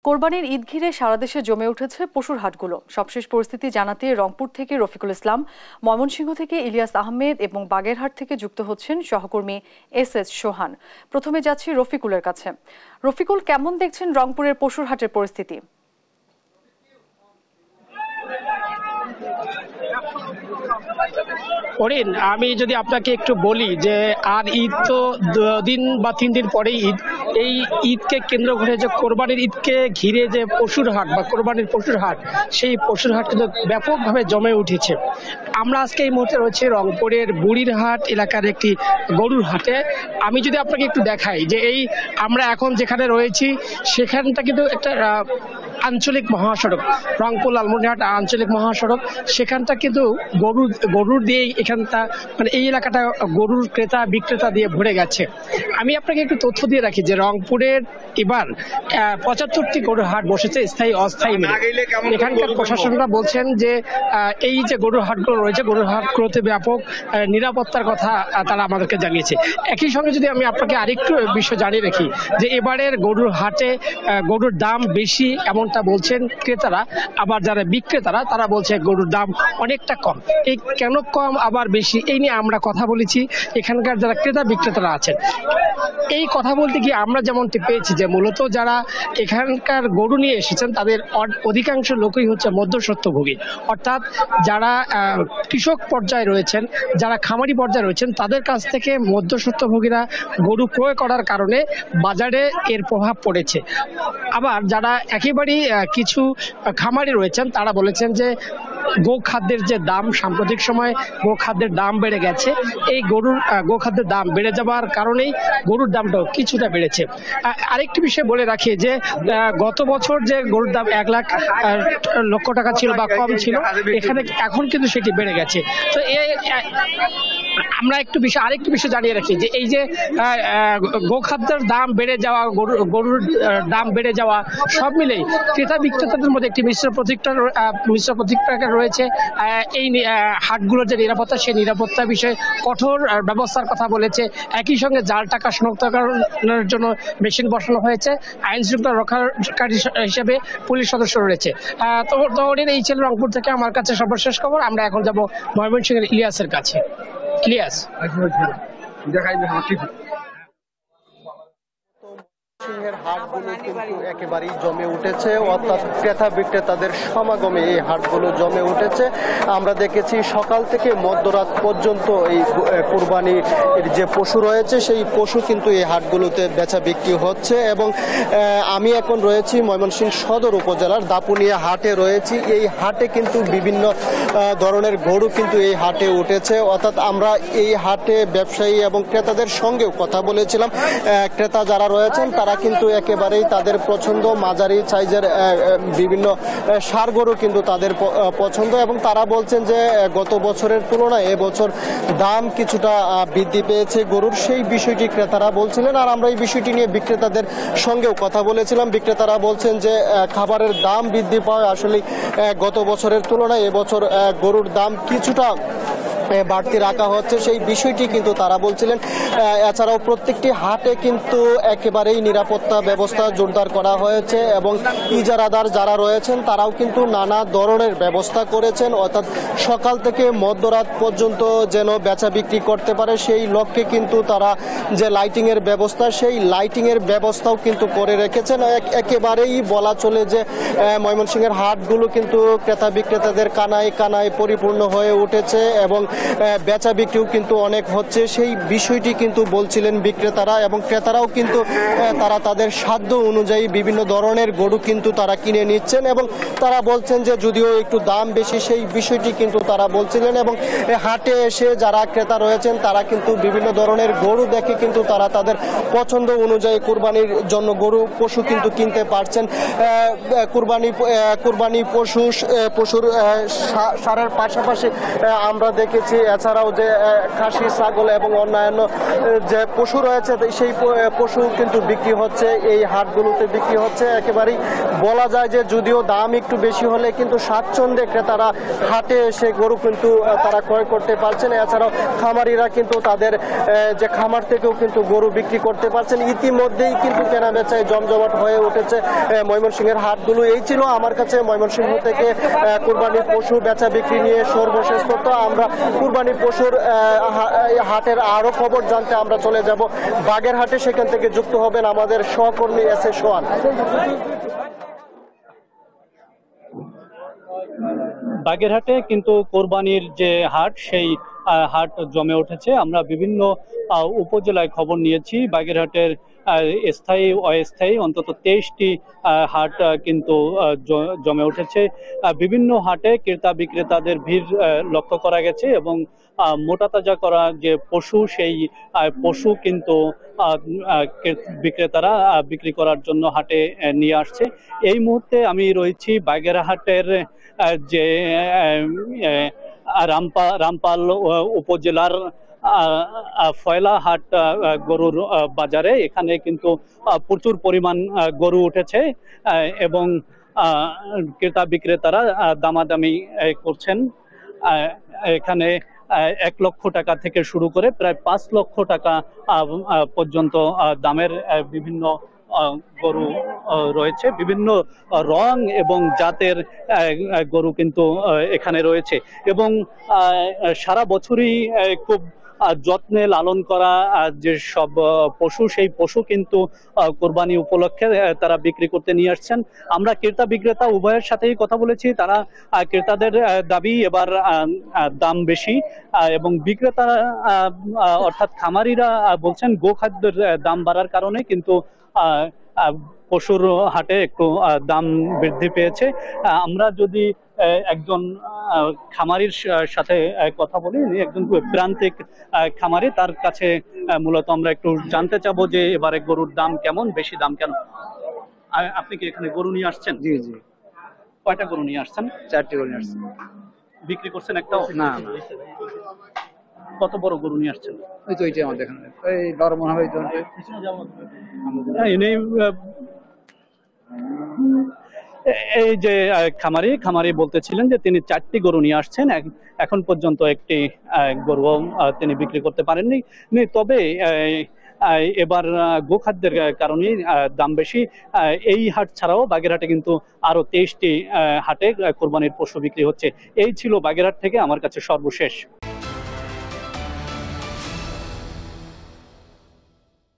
কোরবানির ঈদ ঘিরে সারা দেশে জমে উঠেছে পশুর হাটগুলো। সবশেষ পরিস্থিতি জানাতে রংপুর থেকে রফিকুল ইসলাম, ময়মনসিংহ থেকে ইলিয়াস আহমেদ এবং বাগেরহাট থেকে যুক্ত হচ্ছেন সহকর্মী এস সোহান। প্রথমে যাচ্ছি রফিকুলের কাছে। রফিকুল, কেমন দেখছেন রংপুরের পশুর হাটের পরিস্থিতি? অরিন, আমি যদি আপনাকে একটু বলি যে আর ঈদ তো 2 দিন বা 3 দিন পরেই ঈদ। এই ঈদকে কেন্দ্র করে যে কোরবানির ঈদকে ঘিরে যে পশুর হাট বা কোরবানির পশুর হাট, সেই পশুর হাট কিন্তু ব্যাপকভাবে জমে উঠেছে। আমরা আজকে এই মুহূর্তে রয়েছে রংপুরের বুড়িরহাট এলাকার একটি গরুর হাটে। আমি যদি আপনাকে একটু দেখাই যে এই আমরা এখন যেখানে রয়েছি সেখানটা কিন্তু একটা আঞ্চলিক মহাসড়ক, রংপুর লালমনিরহাট আঞ্চলিক মহাসড়ক। সেখানটা কিন্তু গরুর দিয়ে এখানটা মানে এই এলাকাটা গরুর ক্রেতা বিক্রেতা দিয়ে ভরে গেছে। আমি আপনাকে একটু তথ্য দিয়ে রাখি যে রংপুরের এবার 75টি গরুর হাট বসেছে স্থায়ী অস্থায়ী মিলে। এখানকার প্রশাসনরা বলছেন যে এই যে গরুর হাটগুলো রয়েছে, গরুর হাটগুলোতে ব্যাপক নিরাপত্তার কথা তারা আমাদেরকে জানিয়েছে। একই সঙ্গে যদি আমি আপনাকে আরেকটু বিষয় জানিয়ে রাখি যে এবারের গরুর হাটে গরুর দাম বেশি এমনটা বলছেন ক্রেতারা, আবার যারা বিক্রেতারা তারা বলছে গরুর দাম অনেকটা কম। এই কেন কম আবার বেশি, এই নিয়ে আমরা কথা বলেছি এখানকার যারা ক্রেতা বিক্রেতারা আছেন। এই কথা বলতে গিয়ে আমরা যেমনটি পেয়েছি যে মূলত যারা এখানকার গরু নিয়ে এসেছেন তাদের অধিকাংশ লোকই হচ্ছে মধ্যস্বত্বভোগী, অর্থাৎ যারা কৃষক পর্যায়ে রয়েছেন, যারা খামারি পর্যায়ে রয়েছেন, তাদের কাছ থেকে মধ্যস্বত্বভোগীরা গরু ক্রয় করার কারণে বাজারে এর প্রভাব পড়েছে। আবার যারা একেবারেই কিছু খামারি রয়েছেন তারা বলেছেন যে গোখাদ্যের যে দাম, সাম্প্রতিক সময়ে গোখাদ্যের দাম বেড়ে গেছে। এই গোখাদ্যের দাম বেড়ে যাওয়ার কারণেই গরুর দামটাও কিছুটা বেড়েছে। আরেকটি বিষয় বলে রাখি যে গত বছর যে গরুর দাম 1 লক্ষ টাকা ছিল বা কম ছিল, এখানে এখন কিন্তু সেটি বেড়ে গেছে। তো আমরা আরেকটু বিষয় জানিয়ে রাখি যে এই যে গোখাদ্যের দাম বেড়ে যাওয়া, গরুর দাম বেড়ে যাওয়া, সব মিলেই ক্রেতা বিক্রেতাদের মধ্যে একটি মিশ্র প্রতিক্রিয়া রয়েছে। এই হাটগুলোর যে নিরাপত্তা, সেই নিরাপত্তা বিষয়ে কঠোর ব্যবস্থার কথা বলেছে। একই সঙ্গে জাল টাকা শনাক্তকরণের জন্য মেশিন বসানো হয়েছে। আইন শৃঙ্খলা রক্ষাকারী হিসেবে পুলিশ সদস্য রয়েছে। তো এই ছিল রংপুর থেকে আমার কাছে সর্বশেষ খবর। আমরা এখন যাব ময়মনসিংহের ইলিয়াসের কাছে। ইলিয়াস, সিংহের হাটগুলো কিন্তু একেবারেই জমে উঠেছে, অর্থাৎ ক্রেতা বিক্রেতাদের সমাগমে এই হাটগুলো জমে উঠেছে। আমরা দেখেছি সকাল থেকে মধ্যরাত পর্যন্ত এই কুরবানির যে পশু রয়েছে সেই পশু কিন্তু এই হাটগুলোতে বেচা বিক্রি হচ্ছে। এবং আমি এখন রয়েছি ময়মনসিংহ সদর উপজেলার দাপুনিয়া হাটে রয়েছি। এই হাটে কিন্তু বিভিন্ন ধরনের গরু কিন্তু এই হাটে উঠেছে, অর্থাৎ আমরা এই হাটে ব্যবসায়ী এবং ক্রেতাদের সঙ্গেও কথা বলেছিলাম। ক্রেতা যারা রয়েছেন তারা কিন্তু একেবারেই তাদের পছন্দ, মাঝারি সাইজের বিভিন্ন ষাঁড় গরু কিন্তু তাদের পছন্দ, এবং তারা বলছেন যে গত বছরের তুলনায় এবছর দাম কিছুটা বৃদ্ধি পেয়েছে গরুর, সেই বিষয়টি ক্রেতারা বলছিলেন। আর আমরা এই বিষয়টি নিয়ে বিক্রেতাদের সঙ্গেও কথা বলেছিলাম। বিক্রেতারা বলছেন যে খাবারের দাম বৃদ্ধি পাওয়ায় আসলে গত বছরের তুলনায় এবছর গরুর দাম কিছুটা বাড়তি রাখা হচ্ছে, সেই বিষয়টি কিন্তু তারা বলছিলেন। এছাড়াও প্রত্যেকটি হাটে কিন্তু একেবারেই নিরাপত্তা ব্যবস্থা জোরদার করা হয়েছে, এবং ইজারাদার যারা রয়েছেন তারাও কিন্তু নানা ধরনের ব্যবস্থা করেছেন, অর্থাৎ সকাল থেকে মধ্যরাত পর্যন্ত যেন বেচা বিক্রি করতে পারে সেই লক্ষ্যে কিন্তু তারা যে লাইটিংয়ের ব্যবস্থা, সেই লাইটিংয়ের ব্যবস্থাও কিন্তু করে রেখেছেন। একেবারেই বলা চলে যে ময়মনসিংহের হাটগুলো কিন্তু ক্রেতা বিক্রেতাদের কানায় কানায় পরিপূর্ণ হয়ে উঠেছে, এবং বেচা বিক্রিও কিন্তু অনেক হচ্ছে, সেই বিষয়টি কিন্তু বলছিলেন বিক্রেতারা। এবং ক্রেতারাও কিন্তু তারা তাদের সাধ্য অনুযায়ী বিভিন্ন ধরনের গরু কিন্তু তারা কিনে নিচ্ছেন, এবং তারা বলছেন যে যদিও একটু দাম বেশি, সেই বিষয়টি কিন্তু তারা বলছিলেন। এবং হাটে এসে যারা ক্রেতা রয়েছেন তারা কিন্তু বিভিন্ন ধরনের গরু দেখে কিন্তু তারা তাদের পছন্দ অনুযায়ী কুরবানির জন্য পশু কিন্তু কিনতে পারছেন। কুরবানি পশুর ষাঁড়ের পাশাপাশি আমরা দেখেছি দেখছি। এছাড়াও যে খাসি, ছাগল এবং অন্যান্য যে পশু রয়েছে সেই পশু কিন্তু বিক্রি হচ্ছে, এই হাটগুলোতে বিক্রি হচ্ছে। একেবারেই বলা যায় যে যদিও দাম একটু বেশি হলে কিন্তু স্বাচ্ছন্দ্যে ক্রেতারা হাটে এসে গরু কিন্তু তারা ক্রয় করতে পারছেন। এছাড়াও খামারিরা কিন্তু তাদের যে খামার থেকেও কিন্তু গরু বিক্রি করতে পারছেন। ইতিমধ্যেই কিন্তু কেনা বেচায় জমজমাট হয়ে উঠেছে ময়মনসিংহের হাটগুলো। এই ছিল আমার কাছে ময়মনসিংহ থেকে কুরবানির পশু বেচা বিক্রি নিয়ে সর্বশেষ তথ্য। আমরা কুরবানির পশুর হাটের আরো খবর জানতে আমরা চলে যাব বাগেরহাটে। সেখান থেকে যুক্ত হবেন আমাদের সহকর্মী এস.এ. সোহান। বাগেরহাটে কিন্তু কোরবানির যে হাট, সেই হাট জমে উঠেছে। আমরা বিভিন্ন উপজেলায় খবর নিয়েছি। বাগেরহাটের স্থায়ী অস্থায়ী অন্তত 23টি হাট কিন্তু জমে উঠেছে। বিভিন্ন হাটে ক্রেতা বিক্রেতাদের ভিড় লক্ষ্য করা গেছে এবং মোটা তাজা করা যে পশু, সেই পশু কিন্তু বিক্রেতারা বিক্রি করার জন্য হাটে নিয়ে আসছে। এই মুহূর্তে আমি রয়েছি বাগেরহাটের যে রামপাল উপজেলার ফয়লাহাট গরুর বাজারে। এখানে কিন্তু প্রচুর পরিমাণ গরু উঠেছে এবং ক্রেতা বিক্রেতারা দামাদামি করছেন। এখানে 1 লক্ষ টাকা থেকে শুরু করে প্রায় 5 লক্ষ টাকা পর্যন্ত দামের বিভিন্ন গরু রয়েছে। বিভিন্ন রং এবং জাতের গরু কিন্তু এখানে রয়েছে এবং সারা বছরই খুব যত্নে লালন করা যে সব পশু, সেই পশু কিন্তু কোরবানি উপলক্ষে তারা বিক্রি করতে নিয়ে আসছেন। আমরা ক্রেতা বিক্রেতা উভয়ের সাথেই কথা বলেছি। তারা ক্রেতাদের দাবি এবার দাম বেশি এবং বিক্রেতারা অর্থাৎ খামারিরা বলছেন গোখাদ্যের দাম বাড়ার কারণে কিন্তু পশুর হাটে একটু দাম বৃদ্ধি পেয়েছে। আমরা যদি একজন খামারির সাথে কথা বলি, একজন প্রান্তিক খামারি, তার কাছে মূলত আমরা একটু জানতে চাবো যে এবারে গরুর দাম কেমন, বেশি দাম কেন। আপনি কি এখানে গরু নিয়ে আসছেন? জি জি। কয়টা গরু নিয়ে আসছেন? 4টি করে নিয়ে আসছেন। বিক্রি করছেন একটাও? না। কত বড় গরু নিয়ে আসছেন? ওই তো ওইটাই আমাদের এখানে, এই 12 মনে হবে। এই যে খামারি বলতেছিলেন যে তিনি 4টি গরু নিয়ে আসছেন। এখন পর্যন্ত একটি গরু তিনি বিক্রি করতে পারেননি। তবে এবার গোখাদ্যের কারণে দাম বেশি। এই হাট ছাড়াও বাগেরহাটে কিন্তু আরো 23টি হাটে কোরবানির পশু বিক্রি হচ্ছে। এই ছিল বাগেরহাট থেকে আমার কাছে সর্বশেষ।